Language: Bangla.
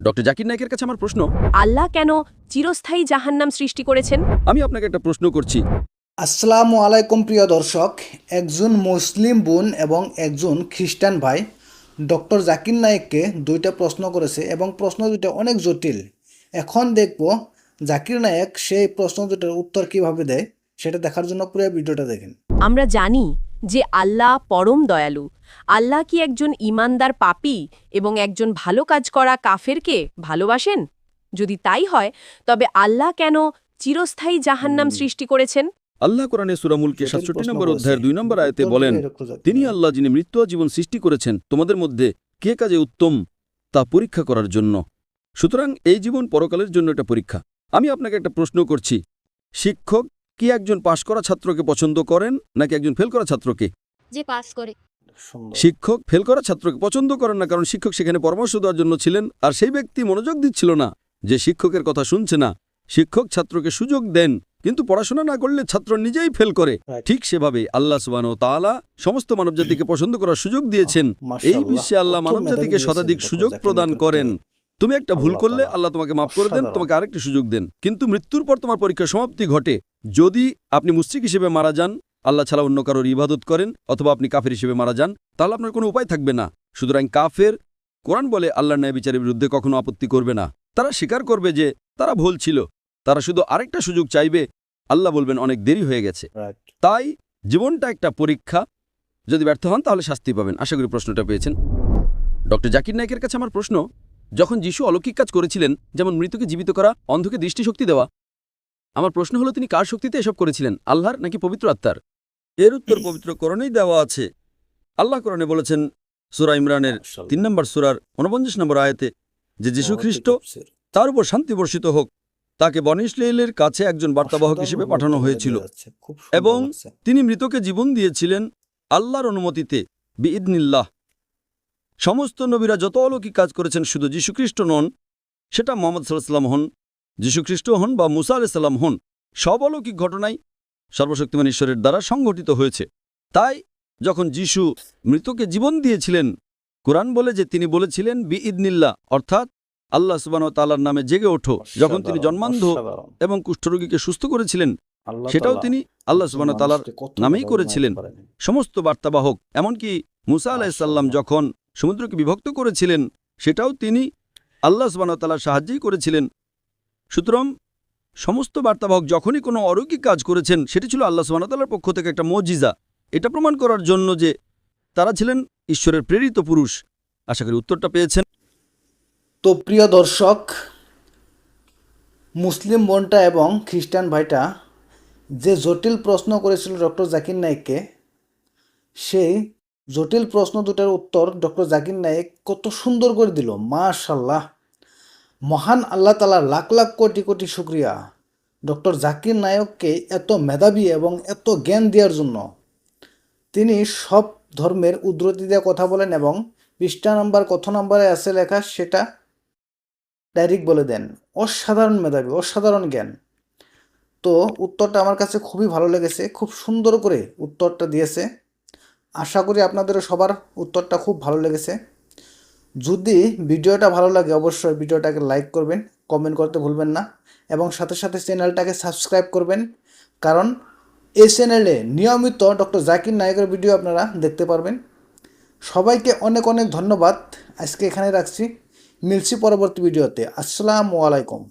ডক্টর জাকির নায়েকের কাছে আমার প্রশ্ন, আল্লাহ কেন চিরস্থায়ী জাহান্নাম সৃষ্টি করেছেন? আমি আপনাকে একটা প্রশ্ন করছি। আসসালামু আলাইকুম প্রিয় দর্শক, একজন মুসলিম বোন এবং একজন খ্রিস্টান ভাই ডক্টর জাকির নায়েককে দুইটা প্রশ্ন করেছে এবং প্রশ্ন দুটো অনেক জটিল। এখন দেখব জাকির নায়েক সেই প্রশ্ন দুটোর উত্তর কিভাবে দেয়, সেটা দেখার জন্য পুরো ভিডিওটা দেখেন। আমরা জানি যে আল্লাহ পরম দয়ালু। আল্লাহ কি একজন ঈমানদার পাপী এবং একজন ভালো কাজ করা কাফেরকে ভালোবাসেন? যদি তাই হয় তবে আল্লাহ কেন চিরস্থায়ী জাহান্নাম সৃষ্টি করেছেন? আল্লাহ কোরআনে সূরা মুলকে 67 নম্বর অধ্যায়ের 2 নম্বর আয়াতে বলেন, তিনি আল্লাহ যিনি মৃত্যু ও জীবন সৃষ্টি করেছেন তোমাদের মধ্যে কে কাজে উত্তম তা পরীক্ষা করার জন্য। সুতরাং এই জীবন পরকালের জন্য একটা পরীক্ষা। আমি আপনাকে একটা প্রশ্ন করছি, শিক্ষক কি একজন পাশ করা ছাত্রকে পছন্দ করেন নাকি একজন ফেল করা ছাত্রকে? যে পাস করে। শিক্ষক ফেল করা ছাত্রকে পছন্দ করেন না, কারণ শিক্ষক সেখানে পরামর্শ দেওয়ার জন্য ছিলেন, আর সেই ব্যক্তি মনোযোগ দিচ্ছিল না, যে শিক্ষকের কথা শুনছে না। শিক্ষক ছাত্রকে সুযোগ দেন, কিন্তু পড়াশোনা না করলে ছাত্র নিজেই ফেল করে। ঠিক সেভাবে আল্লাহ সুবহানাহু ওয়া তাআলা সমস্ত মানবজাতিকে পছন্দ করার সুযোগ দিয়েছেন। এই বিশ্বে আল্লাহ মানবজাতিকে শতাধিক সুযোগ প্রদান করেন। তুমি একটা ভুল করলে আল্লাহ তোমাকে মাফ করে দেন, তোমাকে আরেকটি সুযোগ দেন। কিন্তু মৃত্যুর পর তোমার পরীক্ষার সমাপ্তি ঘটে। যদি আপনি মুশরিক হিসেবে মারা যান, আল্লাহ ছাড়া অন্য কারোর ইবাদত করেন, অথবা আপনি কাফের হিসেবে মারা যান, তাহলে আপনার কোনো উপায় থাকবে না। সুতরাং কাফের, কোরআন বলে, আল্লাহর ন্যায় বিচারের বিরুদ্ধে কখনো আপত্তি করবে না। তারা স্বীকার করবে যে তারা ভুল ছিল, তারা শুধু আরেকটা সুযোগ চাইবে। আল্লাহ বলবেন অনেক দেরি হয়ে গেছে। তাই জীবনটা একটা পরীক্ষা, যদি ব্যর্থ হন তাহলে শাস্তি পাবেন। আশা করি প্রশ্নটা পেয়েছেন। ডক্টর জাকির নায়েকের কাছে আমার প্রশ্ন, যখন যিশু অলৌকিক কাজ করেছিলেন, যেমন মৃতকে জীবিত করা, অন্ধকে দৃষ্টিশক্তি দেওয়া, আমার প্রশ্ন হলো তিনি কার শক্তিতে এসব করেছিলেন, আল্লাহর নাকি পবিত্র আত্মার? এর উত্তর পবিত্র কোরআনেই দেওয়া আছে। আল্লাহ কোরআনে বলেছেন সূরা ইমরানের 3 নম্বর সূরার 49 নম্বর আয়াতে, যে যীশু খ্রিস্ট, তার উপর শান্তি বর্ষিত হোক, তাকে বনী ইসরাঈলের কাছে একজন বার্তাবাহক হিসেবে পাঠানো হয়েছিল এবং তিনি মৃতকে জীবন দিয়েছিলেন আল্লাহর অনুমতিতে, বিইদনিল্লাহ। সমস্ত নবীরা যত অলৌকিক কাজ করেছেন, শুধু যীশুখ্রিস্ট নন, সেটা মুহাম্মদ সাল্লাল্লাহু আলাইহি ওয়াসাল্লাম হন, যীশুখ্রিস্ট হন বা মুসা আলাইহিস সালাম হন, সব অলৌকিক ঘটনাই সর্বশক্তিমান ঈশ্বরের দ্বারা সংঘটিত হয়েছে। তাই যখন যিশু মৃতকে জীবন দিয়েছিলেন, কোরআন বলে যে তিনি বলেছিলেন বিইদনিল্লাহ, অর্থাৎ আল্লাহ সুবহানাহু ওয়া তাআলার নামে জেগে ওঠো। যখন তিনি জন্মান্ধ এবং কুষ্ঠরোগীকে সুস্থ করেছিলেন, সেটাও তিনি আল্লাহ সুবহানাহু ওয়া তাআলার নামেই করেছিলেন। সমস্ত বার্তাবাহক, এমনকি মুসা আলাইহিস সালাম যখন সমুদ্রকে বিভক্ত করেছিলেন, সেটাও তিনি আল্লাহ সুবহানাহু ওয়া তাআলার সাহায্যেই করেছিলেন। সুতরাং সমস্ত বার্তাবাহক যখনই কোনো অলৌকিক কাজ করেছেন, সেটি ছিল আল্লাহ সুবহানাহু ওয়া তাআলার পক্ষ থেকে একটা মুজিজা, এটা প্রমাণ করার জন্য যে তারা ছিলেন ঈশ্বরের প্রেরিত পুরুষ। আশা করি উত্তরটা পেয়েছেন। তো প্রিয় দর্শক, মুসলিম বোনটা এবং খ্রিস্টান ভাইটা যে জটিল প্রশ্ন করেছিল ডক্টর জাকির নায়েককে, সেই জটিল প্রশ্ন দুটার উত্তর ডক্টর জাকির নায়েক কত সুন্দর করে দিল। মাশাআল্লাহ, মহান আল্লাহ তাআলার লাখ লাখ কোটি কোটি শুকরিয়া ডক্টর জাকির নায়েককে এত মেধাবী এবং এত জ্ঞান দেওয়ার জন্য। তিনি সব ধর্মের উদ্ধৃতি দিয়ে কথা বলেন এবং 20টা নম্বর কত নম্বরে আছে লেখা সেটা ডাইরেক্ট বলে দেন। অসাধারণ মেধাবী, অসাধারণ জ্ঞান। তো উত্তরটা আমার কাছে খুবই ভালো লেগেছে, খুব সুন্দর করে উত্তরটা দিয়েছে। আশা করি আপনাদেরও সবার উত্তরটা খুব ভালো লেগেছে। যদি ভিডিওটা ভালো লাগে অবশ্যই ভিডিওটাকে লাইক করবেন, কমেন্ট করতে ভুলবেন না এবং সাথে সাথে চ্যানেলটাকে সাবস্ক্রাইব করবেন, কারণ এই চ্যানেলে নিয়মিত ডক্টর জাকির নায়েকের ভিডিও আপনারা দেখতে পারবেন। সবাইকে অনেক অনেক ধন্যবাদ। আজকে এখানে রাখছি, মিলছি পরবর্তী ভিডিওতে। আসসালামু আলাইকুম।